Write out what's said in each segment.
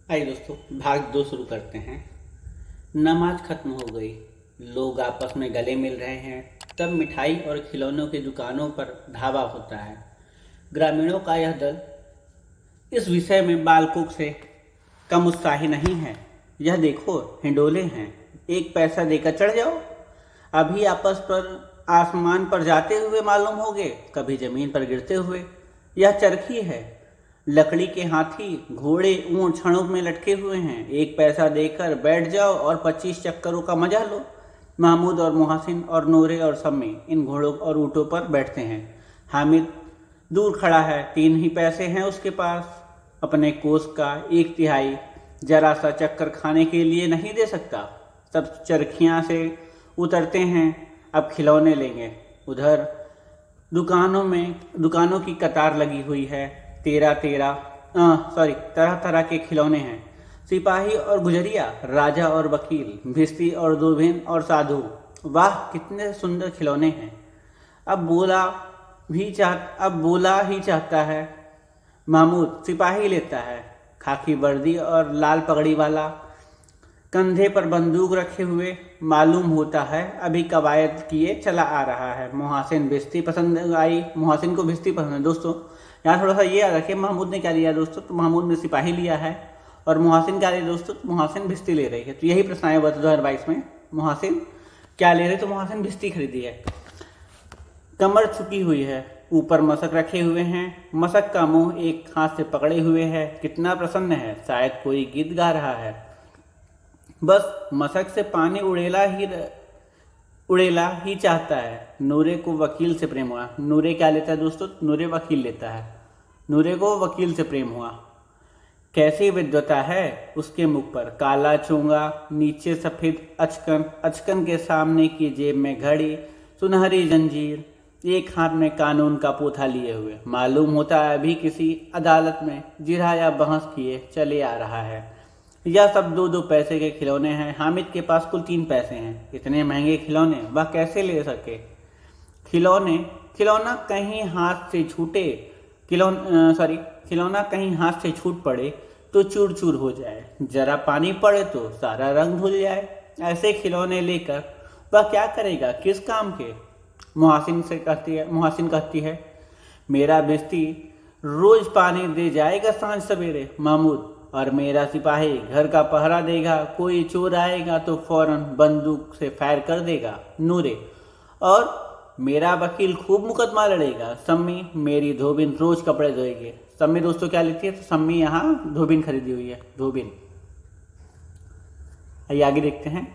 आइए दोस्तों, भाग दो शुरू करते हैं। नमाज खत्म हो गई, लोग आपस में गले मिल रहे हैं। तब मिठाई और खिलौनों की दुकानों पर धावा होता है। ग्रामीणों का यह दल इस विषय में बालकों से कम उत्साही नहीं है। यह देखो, हिंडोले हैं, एक पैसा देकर चढ़ जाओ। अभी आपस पर आसमान पर जाते हुए मालूम होगे, कभी जमीन पर गिरते हुए। यह चरखी है, लकड़ी के हाथी, घोड़े, ऊंट छड़ों में लटके हुए हैं। एक पैसा देकर बैठ जाओ और 25 चक्करों का मजा लो। महमूद और मोहसिन और नूरे और सम्मी इन घोड़ों और ऊँटों पर बैठते हैं। हामिद दूर खड़ा है, 3 ही पैसे हैं उसके पास। अपने कोष का 1/3 जरा सा चक्कर खाने के लिए नहीं दे सकता। तब चरखियाँ से उतरते हैं, अब खिलौने लेंगे। उधर दुकानों की कतार लगी हुई है। तरह तरह के खिलौने हैं। सिपाही और गुजरिया, राजा और वकील, भिस्ती और दूरबीन और साधु। वाह, कितने सुंदर खिलौने हैं। अब बोला ही चाहता है। महमूद सिपाही लेता है, खाकी वर्दी और लाल पगड़ी वाला, कंधे पर बंदूक रखे हुए। मालूम होता है अभी कवायद किए चला आ रहा है। मोहसिन भिस्ती पसंद आई, मोहसिन को भिस्ती पसंद है। दोस्तों यहाँ थोड़ा सा ये याद रखिए, महमूद ने क्या लिया दोस्तों, तो महमूद ने सिपाही लिया है। और मोहसिन क्या लिया दोस्तों, तो मोहसिन भिस्ती ले रही है। तो यही प्रश्न आया हुआ था 2022 में, मोहसिन क्या ले रहे, तो मोहसिन भिस्ती खरीदी है। कमर झुकी हुई है, ऊपर मशक रखे हुए हैं। मशक का मुंह एक हाथ से पकड़े हुए है। कितना प्रसन्न है, शायद कोई गीत गा रहा है। बस मशक से पानी उड़ेला ही चाहता है। नूरे को वकील से प्रेम हुआ। नूरे क्या लेता है दोस्तों, नूरे वकील लेता है। नूरे को वकील से प्रेम हुआ। कैसी विद्वता है उसके मुख पर, काला चोंगा, नीचे सफ़ेद अचकन, अचकन के सामने की जेब में घड़ी, सुनहरी जंजीर, एक हाथ में कानून का पोथा लिए हुए। मालूम होता है अभी किसी अदालत में जिरह या बहस किए चले आ रहा है। यह सब 2-2 पैसे के खिलौने हैं। हामिद के पास कुल 3 पैसे हैं। इतने महंगे खिलौने वह कैसे ले सके। खिलौने खिलौना कहीं हाथ से छूटे खिलौना कहीं हाथ से छूट पड़े तो चूर चूर हो जाए, जरा पानी पड़े तो सारा रंग धुल जाए। ऐसे खिलौने लेकर वह क्या करेगा, किस काम के। मोहसिन कहती है, मेरा बिस्ती रोज पानी दे जाएगा सांझ सवेरे महमूद, और मेरा सिपाही घर का पहरा देगा। कोई चोर आएगा तो फौरन बंदूक से फायर कर देगा नूरे, और मेरा वकील खूब मुकदमा लड़ेगा। सम्मी मेरी धोबिन रोज कपड़े धोएगी। सम्मी दोस्तों क्या लेती है, तो सम्मी यहाँ धोबिन खरीदी हुई है, धोबिन। आइए आगे देखते हैं।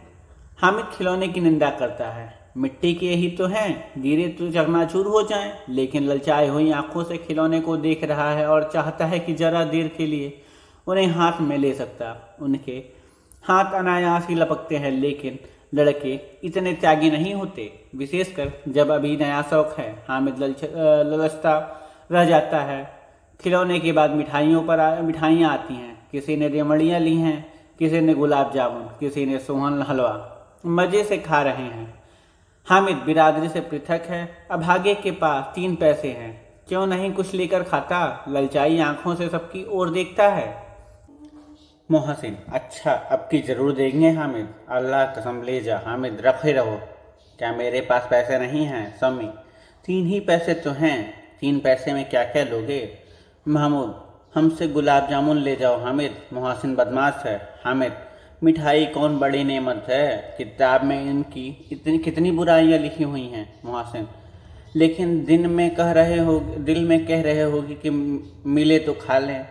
हामिद खिलौने की निंदा करता है। मिट्टी के ही तो हैं, गिरे तो चकनाचूर हो जाएं। लेकिन ललचाई हुई आंखों से खिलौने को देख रहा है और चाहता है कि जरा देर के लिए उन्हें हाथ में ले सकता। उनके हाथ अनायास ही लपकते हैं, लेकिन लड़के इतने त्यागी नहीं होते, विशेषकर जब अभी नया शौक है। हामिद ललचता रह जाता है। खिलौने के बाद मिठाइयाँ आती हैं। किसी ने रेमड़ियाँ ली हैं, किसी ने गुलाब जामुन, किसी ने सोहन हलवा। मज़े से खा रहे हैं। हामिद बिरादरी से पृथक है। अभागे के पास 3 पैसे हैं, क्यों नहीं कुछ लेकर खाता। ललचाई आंखों से सबकी ओर देखता है। मोहसिन, अच्छा अब की ज़रूर देंगे हामिद, अल्लाह कसम ले जा। हामिद, रखे रहो, क्या मेरे पास पैसे नहीं हैं। सम्मी, 3 ही पैसे तो हैं, 3 पैसे में क्या क्या लोगे। महमूद, हमसे गुलाब जामुन ले जाओ हामिद। मोहसिन बदमाश है। हामिद, मिठाई कौन बड़ी नेमत है, किताब में इनकी इतनी कितनी बुराइयां लिखी हुई हैं। मोहसिन, लेकिन दिल में कह रहे होगी कि मिले तो खा लें,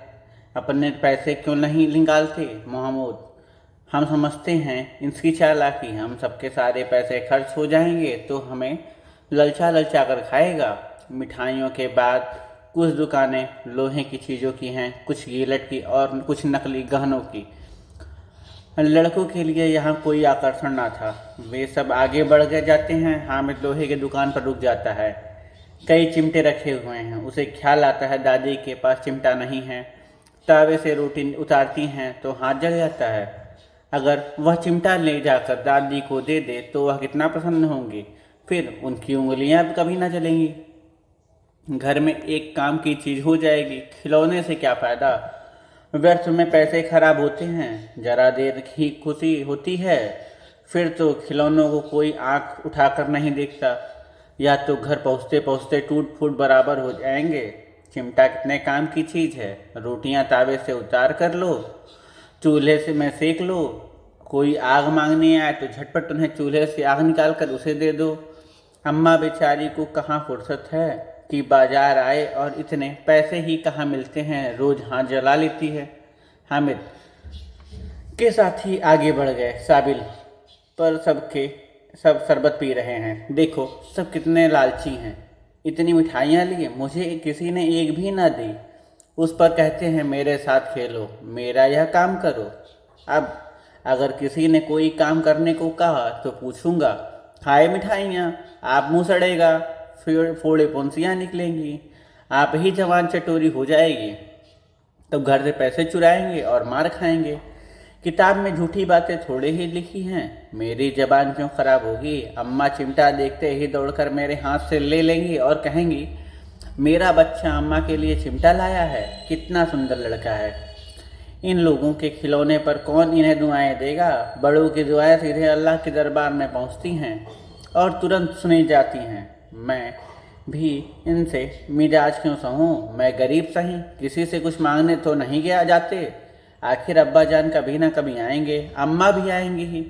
अपने पैसे क्यों नहीं निकालते। महमूद, हम समझते हैं इसकी चालाकी, हम सबके सारे पैसे खर्च हो जाएंगे तो हमें ललचा ललचा कर खाएगा। मिठाइयों के बाद कुछ दुकानें लोहे की चीज़ों की हैं, कुछ गिलट की और कुछ नकली गहनों की। लड़कों के लिए यहाँ कोई आकर्षण ना था। वे सब आगे बढ़ गए जाते हैं। हामिद लोहे की दुकान पर रुक जाता है। कई चिमटे रखे हुए हैं। उसे ख्याल आता है दादी के पास चिमटा नहीं है। तावे से रोटी उतारती हैं तो हाथ जल जाता है। अगर वह चिमटा ले जाकर दादी को दे दे तो वह कितना प्रसन्न होंगी। फिर उनकी उंगलियां कभी ना जलेंगी। घर में एक काम की चीज़ हो जाएगी। खिलौने से क्या फ़ायदा। व्यर्थ में पैसे खराब होते हैं, जरा देर की खुशी होती है, फिर तो खिलौनों को कोई आंख उठाकर नहीं देखता, या तो घर पहुँचते पहुँचते टूट फूट बराबर हो जाएंगे। चिमटा कितने काम की चीज़ है, रोटियां तावे से उतार कर लो, चूल्हे से में सेक लो, कोई आग मांगने आए तो झटपट उन्हें चूल्हे से आग निकाल कर उसे दे दो। अम्मा बेचारी को कहाँ फुर्सत है कि बाजार आए, और इतने पैसे ही कहाँ मिलते हैं, रोज हाथ जला लेती है। हामिद के साथी आगे बढ़ गए। साबिल पर सब शरबत पी रहे हैं। देखो सब कितने लालची हैं, इतनी मिठाइयाँ लिए, मुझे किसी ने एक भी ना दी। उस पर कहते हैं मेरे साथ खेलो, मेरा यह काम करो। अब अगर किसी ने कोई काम करने को कहा तो पूछूंगा, खाए मिठाइयाँ, आप मुँह सड़ेगा, फिर फोड़े पुंसियाँ निकलेंगी, आप ही जवान चटोरी हो जाएगी, तब घर से पैसे चुराएंगे और मार खाएंगे। किताब में झूठी बातें थोड़े ही लिखी हैं, मेरी जबान क्यों खराब होगी। अम्मा चिमटा देखते ही दौड़कर मेरे हाथ से ले लेंगी और कहेंगी, मेरा बच्चा अम्मा के लिए चिमटा लाया है, कितना सुंदर लड़का है। इन लोगों के खिलौने पर कौन इन्हें दुआएं देगा। बड़ों की दुआएं सीधे अल्लाह के दरबार में पहुंचती हैं और तुरंत सुनी जाती हैं। मैं भी इनसे मिजाज क्यों सहूँ, मैं गरीब सही, किसी से कुछ मांगने तो नहीं गया जाते। आखिर अब्बा जान कभी ना कभी आएंगे, अम्मा भी आएंगी ही।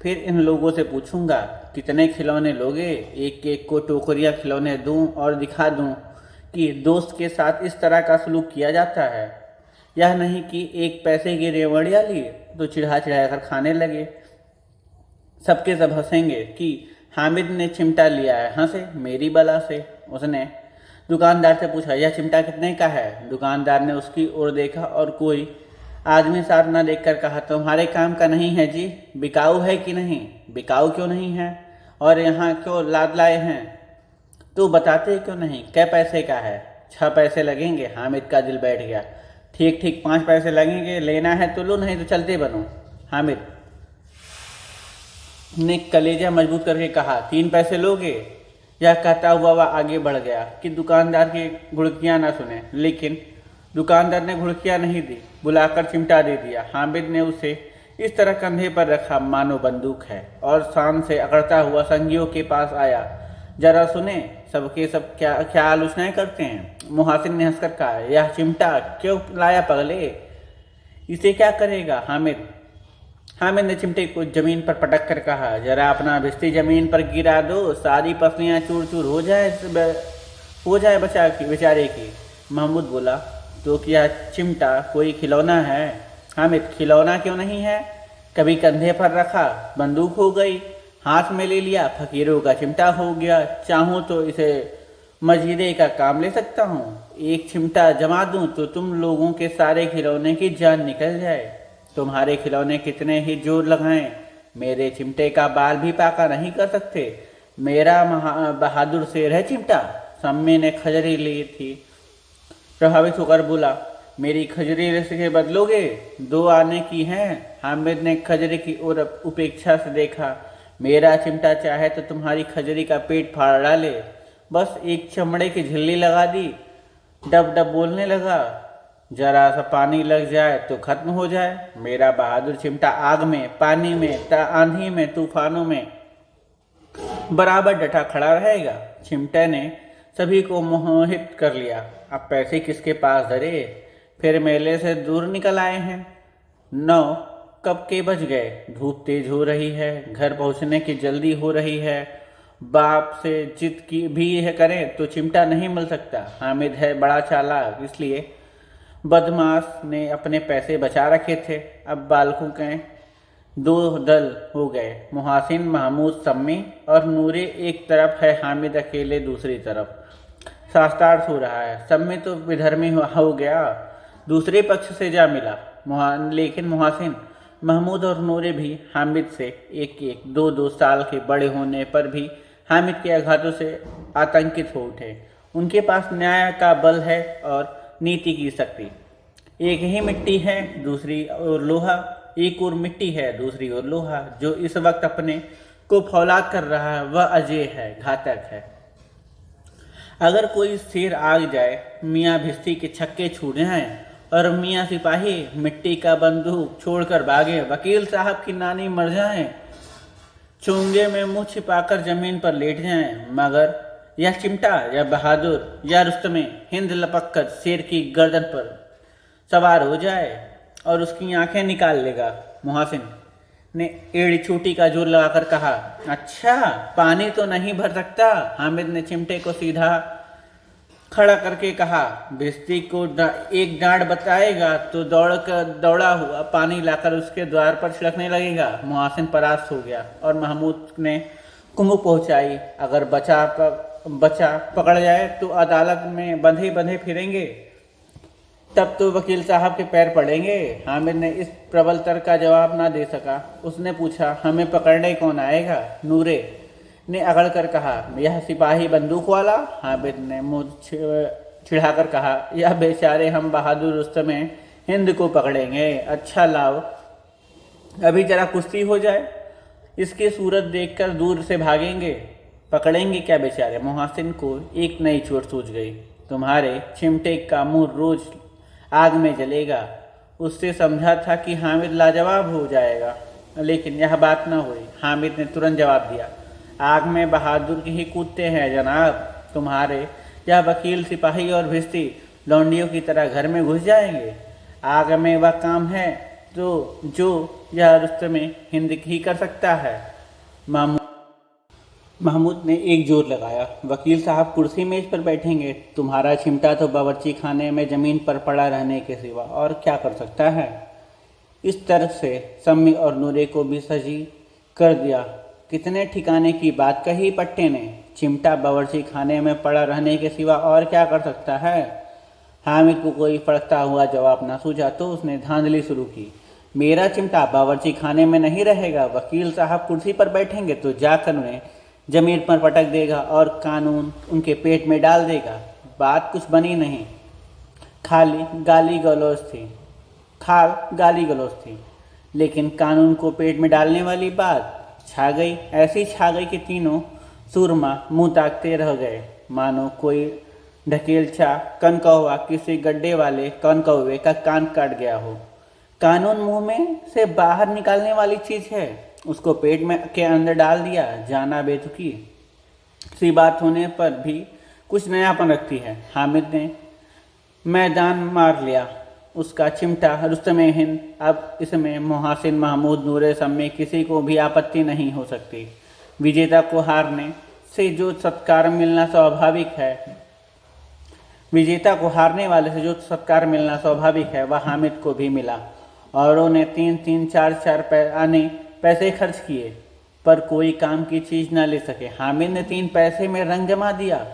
फिर इन लोगों से पूछूंगा, कितने खिलौने लोगे, एक एक को टोकरियाँ खिलौने दूं और दिखा दूं कि दोस्त के साथ इस तरह का सलूक किया जाता है। यह नहीं कि एक पैसे की रेवड़ियाँ ली तो चिढ़ा चिढ़ा कर खाने लगे। सबके सब हंसेंगे कि हामिद ने चिमटा लिया है, हंसे मेरी बला से। उसने दुकानदार से पूछा, यह चिमटा कितने का है। दुकानदार ने उसकी ओर देखा और कोई आदमी साथ न देखकर कहा, तुम्हारे काम का नहीं है जी, बिकाऊ है कि नहीं। बिकाऊ क्यों नहीं है, और यहाँ क्यों लाद लाए हैं, तो बताते क्यों नहीं, कै पैसे का है। 6 पैसे लगेंगे। हामिद का दिल बैठ गया। ठीक ठीक 5 पैसे लगेंगे, लेना है तो लो, नहीं तो चलते बनो। हामिद ने कलेजा मजबूत करके कहा, 3 पैसे लोगे। यह कहता हुआ वह आगे बढ़ गया कि दुकानदार की घुड़कियाँ न सुने, लेकिन दुकानदार ने घुड़कियाँ नहीं दी, बुलाकर चिमटा दे दिया। हामिद ने उसे इस तरह कंधे पर रखा मानो बंदूक है, और शान से अकड़ता हुआ संगियों के पास आया। जरा सुने, सबके सब क्या आलोचनाएं करते हैं। मुहासिन ने हंसकर कहा, यह चिमटा क्यों लाया पगले, इसे क्या करेगा। हामिद ने चिमटे को जमीन पर पटक कर कहा, जरा अपना भिश्ती जमीन पर गिरा दो, सारी पसलियाँ चूर चूर हो जाए बेचारे की। महमूद बोला, तो क्या चिमटा कोई खिलौना है। हामिद, खिलौना क्यों नहीं है, कभी कंधे पर रखा, बंदूक हो गई, हाथ में ले लिया, फकीरों का चिमटा हो गया। चाहूँ तो इसे मजीदे का काम ले सकता हूँ, एक चिमटा जमा दूँ तो तुम लोगों के सारे खिलौने की जान निकल जाए। तुम्हारे खिलौने कितने ही जोर लगाएं, मेरे चिमटे का बाल भी पाका नहीं कर सकते। मेरा बहादुर शेर है चिमटा। सम्मी ने खजरी ली थी, प्रभावित होकर बोला, मेरी खजरी से बदलोगे, 2 आने की हैं। हामिद ने खजरी की ओर उपेक्षा से देखा, मेरा चिमटा चाहे तो तुम्हारी खजरी का पेट फाड़ डाले, बस एक चमड़े की झिल्ली लगा दी। डब डब बोलने लगा, जरा सा पानी लग जाए तो खत्म हो जाए। मेरा बहादुर चिमटा आग में, पानी में, आंधी में, तूफानों में बराबर डटा खड़ा रहेगा। चिमटे ने सभी को मोहित कर लिया। अब पैसे किसके पास धरे, फिर मेले से दूर निकल आए हैं। 9 कब के बज गए, धूप तेज हो रही है, घर पहुंचने की जल्दी हो रही है। बाप से जिद की भी है करें तो चिमटा नहीं मिल सकता। हामिद है बड़ा चालाक, इसलिए बदमाश ने अपने पैसे बचा रखे थे। अब बालकों के 2 दल हो गए, मुहासिन, महमूद, सम्मी और नूरे एक तरफ है, हामिद अकेले दूसरी तरफ। शास्त्रार्थ हो रहा है। सम्मी तो विधर्मी हो गया, दूसरे पक्ष से जा मिला। लेकिन मुहासिन, महमूद और नूरे भी हामिद से एक 2 साल के बड़े होने पर भी हामिद के आघातों से आतंकित हो उठे। उनके पास न्याय का बल है और नीति की शक्ति। एक ही मिट्टी है, दूसरी ओर लोहा, एक और मिट्टी है, दूसरी ओर लोहा। जो इस वक्त अपने को फौलाद कर रहा है वह अजय है, घातक है। अगर कोई शेर आग जाए, मियाँ भिश्ती के छक्के छूट जाएं और मियाँ सिपाही मिट्टी का बंदूक छोड़कर भागे। वकील साहब की नानी मर जाए, चोंगे में मुंह छिपाकर जमीन पर लेट जाएं, मगर यह चिमटा या बहादुर या रुस्तमे हिंद लपक कर शेर की गर्दन पर सवार हो जाए और उसकी आंखें निकाल लेगा। मुहासिन ने एड़ी चोटी का जोर लगाकर कहा, अच्छा पानी तो नहीं भर सकता। हामिद ने चिमटे को सीधा खड़ा करके कहा, भिश्ती को एक डांड बताएगा तो दौड़ा हुआ पानी लाकर उसके द्वार पर छिड़कने लगेगा। मुहासिन परास्त हो गया और महमूद ने कुमुक पहुंचाई, अगर बचा पकड़ जाए तो अदालत में बंधे बंधे फिरेंगे, तब तो वकील साहब के पैर पड़ेंगे। हामिद ने इस प्रबल तर्क का जवाब ना दे सका। उसने पूछा, हमें पकड़ने कौन आएगा? नूरे ने अगड़ कर कहा, यह सिपाही बंदूक वाला। हामिद ने मुंह चिढ़ाकर कहा, यह बेचारे हम बहादुर रुस्तमे हिंद को पकड़ेंगे। अच्छा लाओ अभी जरा कुश्ती हो जाए, इसकी सूरत देखकर दूर से भागेंगे। पकड़ेंगे क्या बेचारे? मुहासिन को एक नई चोट सूझ गई। तुम्हारे चिमटे का मुंह रोज आग में जलेगा। उससे समझा था कि हामिद लाजवाब हो जाएगा, लेकिन यह बात न हुई। हामिद ने तुरंत जवाब दिया, आग में बहादुर ही कूदते हैं जनाब। तुम्हारे यह वकील सिपाही और भिश्ती लौंडियों की तरह घर में घुस जाएंगे। आग में वह काम है तो जो यह रुस्तमे हिंद ही कर सकता है। महमूद ने एक जोर लगाया, वकील साहब कुर्सी मेज पर बैठेंगे, तुम्हारा चिमटा तो बावर्ची खाने में ज़मीन पर पड़ा रहने के सिवा और क्या कर सकता है। इस तरह से सम्मी और नूरे को भी सजी कर दिया। कितने ठिकाने की बात कही पट्टे ने, चिमटा बावर्ची खाने में पड़ा रहने के सिवा और क्या कर सकता है। हामिद को कोई फड़कता हुआ जवाब ना सूझा तो उसने धांधली शुरू की, मेरा चिमटा बावर्ची खाने में नहीं रहेगा। वकील साहब कुर्सी पर बैठेंगे तो जाकर उन्हें जमीन पर पटक देगा और कानून उनके पेट में डाल देगा। बात कुछ बनी नहीं, खाली गाली गलौज थी, लेकिन कानून को पेट में डालने वाली बात छा गई। ऐसी छा गई कि तीनों सूरमा मुंह ताकते रह गए, मानो कोई ढकेलचा कनकौवा किसी गड्ढे वाले कनकौवे का कान काट गया हो। कानून मुंह में से बाहर निकालने वाली चीज है, उसको पेट में के अंदर डाल दिया, जाना बेतुकी सी बात होने पर भी कुछ नयापन रखती है। हामिद ने मैदान मार लिया। उसका चिमटा रुस्तमे हिंद, अब इसमें मुहासिन, महमूद, नूरे सम्मी किसी को भी आपत्ति नहीं हो सकती। विजेता को हारने से जो सत्कार मिलना स्वाभाविक है, विजेता को हारने वाले से जो सत्कार मिलना स्वाभाविक है, वह हामिद को भी मिला। औरों ने 3-3, 4-4 आने पैसे खर्च किए पर कोई काम की चीज ना ले सके। हामिद ने 3 पैसे में रंग जमा दिया।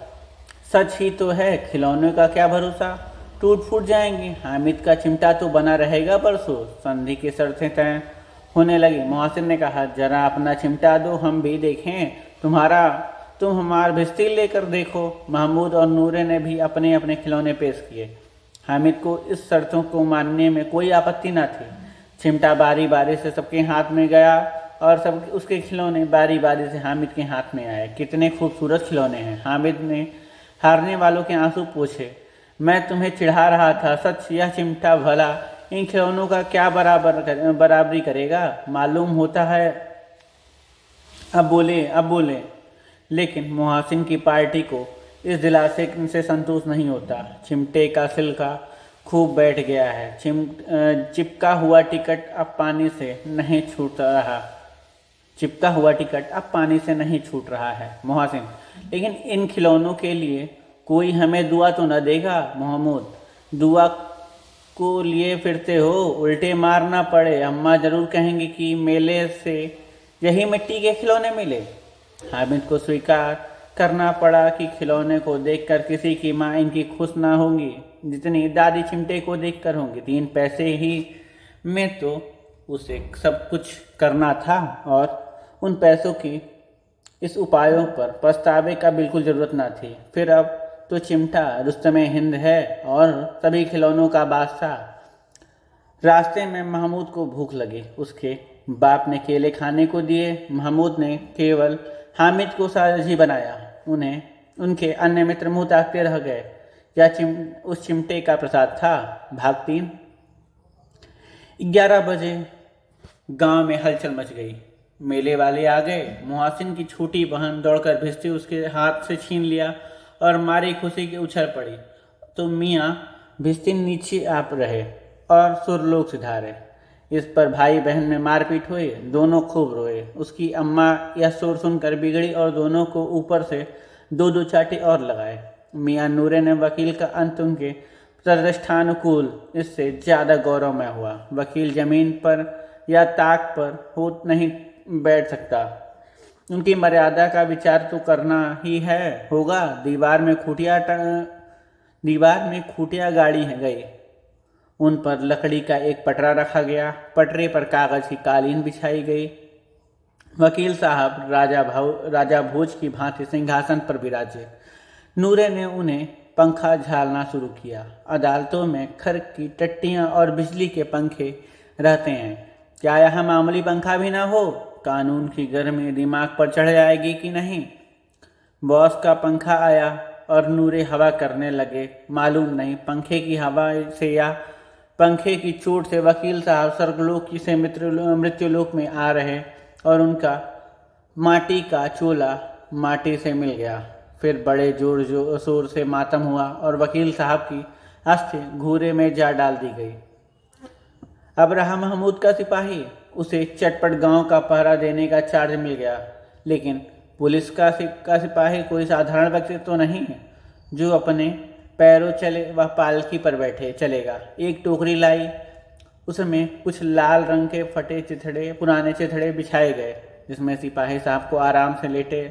सच ही तो है, खिलौने का क्या भरोसा, टूट फूट जाएंगे। हामिद का चिमटा तो बना रहेगा परसों। संधि की शर्तें तय होने लगी। मुहासिन ने कहा, जरा अपना चिमटा दो, हम भी देखें। तुम हमार भिश्ती लेकर देखो। महमूद और नूरे ने भी अपने अपने खिलौने पेश किए। हामिद को इस शर्तों को मानने में कोई आपत्ति न थी। चिमटा बारी बारी से सबके हाथ में गया और सब उसके खिलौने बारी बारी से हामिद के हाथ में आए। कितने खूबसूरत खिलौने हैं। हामिद ने हारने वालों के आंसू पोंछे। मैं तुम्हें चिढ़ा रहा था, सच यह चिमटा भला इन खिलौनों का क्या बराबरी करेगा। मालूम होता है। अब बोले। लेकिन मुहासिन की पार्टी को इस दिलासे से संतोष नहीं होता। चिमटे का सिलका खूब बैठ गया है। चिपका हुआ टिकट अब पानी से नहीं छूट रहा है। मुहासिन, लेकिन इन खिलौनों के लिए कोई हमें दुआ तो न देगा। महमूद, दुआ को लिए फिरते हो, उल्टे मार ना पड़े। अम्मा जरूर कहेंगे कि मेले से यही मिट्टी के खिलौने मिले। हामिद को स्वीकार करना पड़ा कि खिलौने को देखकर किसी की माँ इनकी खुश ना होंगी जितनी दादी चिमटे को देखकर होंगी। 3 पैसे ही में तो उसे सब कुछ करना था और उन पैसों की इस उपायों पर पछतावे का बिल्कुल जरूरत ना थी। फिर अब तो चिमटा रुस्तमे हिंद है और सभी खिलौनों का बादशाह। रास्ते में महमूद को भूख लगी। उसके बाप ने केले खाने को दिए। महमूद ने केवल हामिद को साझी बनाया। उन्हें उनके अन्य मित्र मुँह ताकते रह गए। उस चिमटे का प्रसाद था। भाग 3। 11 बजे गांव में हलचल मच गई। मेले वाले आ गए। मुहासिन की छोटी बहन दौड़कर भिश्ती उसके हाथ से छीन लिया और मारी खुशी की उछल पड़ी। तो मियाँ भिश्ती नीचे आप रहे और सुरलोक सिधारे। इस पर भाई बहन में मारपीट हुई। दोनों खूब रोए। उसकी अम्मा यह शोर सुनकर बिगड़ी और दोनों को ऊपर से 2-2 चाटे और लगाए। मियाँ नूरे ने वकील का अंत उनके प्रतिष्ठानुकूल इससे ज़्यादा गौरवमय हुआ। वकील जमीन पर या ताक पर हो नहीं बैठ सकता। उनकी मर्यादा का विचार तो करना ही होगा। दीवार में खूंटियाँ गाड़ी गई। उन पर लकड़ी का एक पटरा रखा गया। पटरे पर कागज की कालीन बिछाई गई। वकील साहब राजा भोज की भांति सिंहासन पर विराजे। नूरे ने उन्हें पंखा झालना शुरू किया। अदालतों में खर्क की टट्टियाँ और बिजली के पंखे रहते हैं, क्या यहाँ मामूली पंखा भी ना हो? कानून की गर्मी दिमाग पर चढ़ जाएगी कि नहीं? बॉस का पंखा आया और नूरे हवा करने लगे। मालूम नहीं पंखे की हवा से या पंखे की चोट से वकील साहब स्वर्गलोक से मृत्युलोक में आ रहे और उनका माटी का चोला माटी से मिल गया। फिर बड़े जोर शोर से मातम हुआ और वकील साहब की अस्थि घूरे में जा डाल दी गई। अब रहा महमूद का सिपाही। उसे चटपट गांव का पहरा देने का चार्ज मिल गया। लेकिन पुलिस का सिपाही कोई साधारण व्यक्ति तो नहीं है जो अपने पैरों चले वह पालकी पर बैठे चलेगा। एक टोकरी लाई। उसमें कुछ लाल रंग के फटे पुराने चिथड़े बिछाए गए जिसमें सिपाही साहब को आराम से लेटे।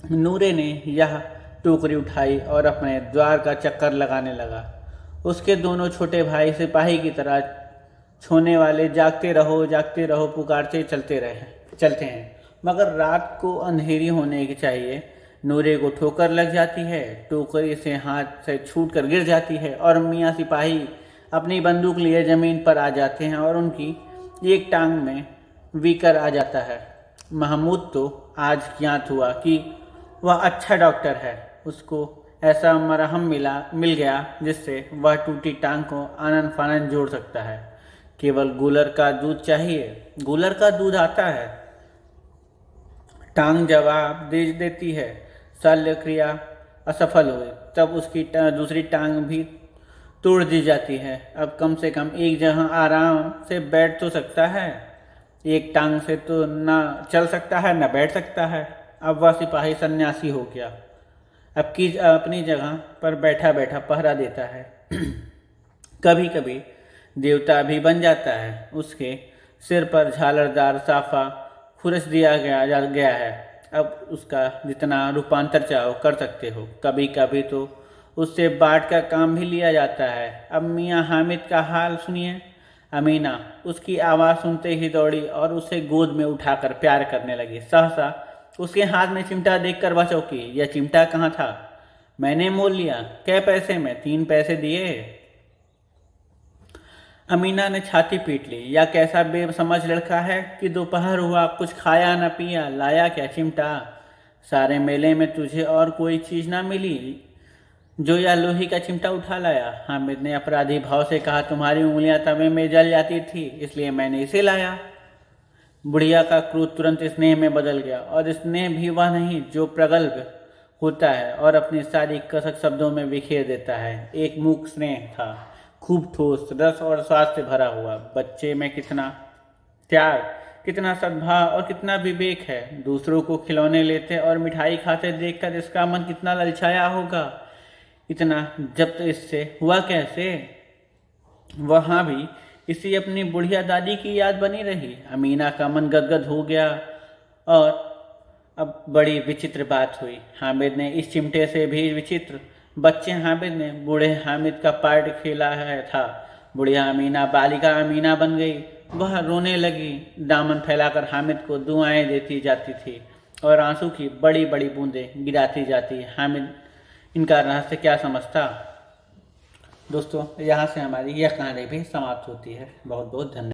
नूरे ने यह टोकरी उठाई और अपने द्वार का चक्कर लगाने लगा। उसके दोनों छोटे भाई सिपाही की तरह छोने वाले जागते रहो पुकारते चलते हैं, मगर रात को अंधेरी होने की चाहिए। नूरे को ठोकर लग जाती है। टोकरी से हाथ से छूट कर गिर जाती है और मियाँ सिपाही अपनी बंदूक लिए ज़मीन पर आ जाते हैं और उनकी एक टांग में वीकर आ जाता है। महमूद तो आज ज्ञात हुआ कि वह अच्छा डॉक्टर है। उसको ऐसा मरहम मिल गया जिससे वह टूटी टांग को आनन फानन जोड़ सकता है। केवल गूलर का दूध चाहिए। गूलर का दूध आता है। टांग जवाब दे देती है। शल्य क्रिया असफल हुई तब उसकी दूसरी टांग भी तोड़ दी जाती है। अब कम से कम एक जगह आराम से बैठ तो सकता है। एक टांग से तो ना चल सकता है ना बैठ सकता है। अब वह सिपाही सन्यासी हो गया। अब की अपनी जगह पर बैठा बैठा पहरा देता है। कभी कभी देवता भी बन जाता है। उसके सिर पर झालरदार साफा खुरच दिया गया है। अब उसका जितना रूपांतर चाहो कर सकते हो। कभी कभी तो उससे बाट का काम भी लिया जाता है। अब मियाँ हामिद का हाल सुनिए। अमीना उसकी आवाज़ सुनते ही दौड़ी और उसे गोद में उठाकर प्यार करने लगी। सहसा उसके हाथ में चिमटा देखकर वह चौंकी। यह चिमटा कहाँ था? मैंने मोल लिया। कै पैसे में? 3 पैसे दिए। अमीना ने छाती पीट ली। या कैसा बेसमझ लड़का है कि दोपहर हुआ कुछ खाया न पिया, लाया क्या चिमटा? सारे मेले में तुझे और कोई चीज़ ना मिली जो या लोही का चिमटा उठा लाया? हामिद ने अपराधी भाव से कहा, तुम्हारी उंगलियां तवे में जल जाती थी इसलिए मैंने इसे लाया। बुढ़िया का क्रोध तुरंत स्नेह में बदल गया और स्नेह भी वह नहीं जो प्रगल्भ होता है और अपनी सारी कसक शब्दों में बिखेर देता है। एक मूक स्नेह था, खूब ठोस, रस और स्वाद से भरा हुआ। बच्चे में कितना त्याग, कितना सद्भाव और कितना विवेक है। दूसरों को खिलौने लेते और मिठाई खाते देखकर इसका मन कितना ललचाया होगा। इतना जब्त इससे हुआ कैसे? वहाँ भी इसी अपनी बुढ़िया दादी की याद बनी रही। अमीना का मन गदगद हो गया। और अब बड़ी विचित्र बात हुई। हामिद ने इस चिमटे से भी विचित्र। बच्चे हामिद ने बूढ़े हामिद का पार्ट खेला था। बुढ़िया अमीना बालिका अमीना बन गई। वह रोने लगी, दामन फैलाकर हामिद को दुआएं देती जाती थी और आंसू की बड़ी बड़ी बूंदें गिराती जाती। हामिद इनका रहस्य क्या समझता? दोस्तों, यहाँ से हमारी यह कहानी भी समाप्त होती है। बहुत बहुत धन्यवाद।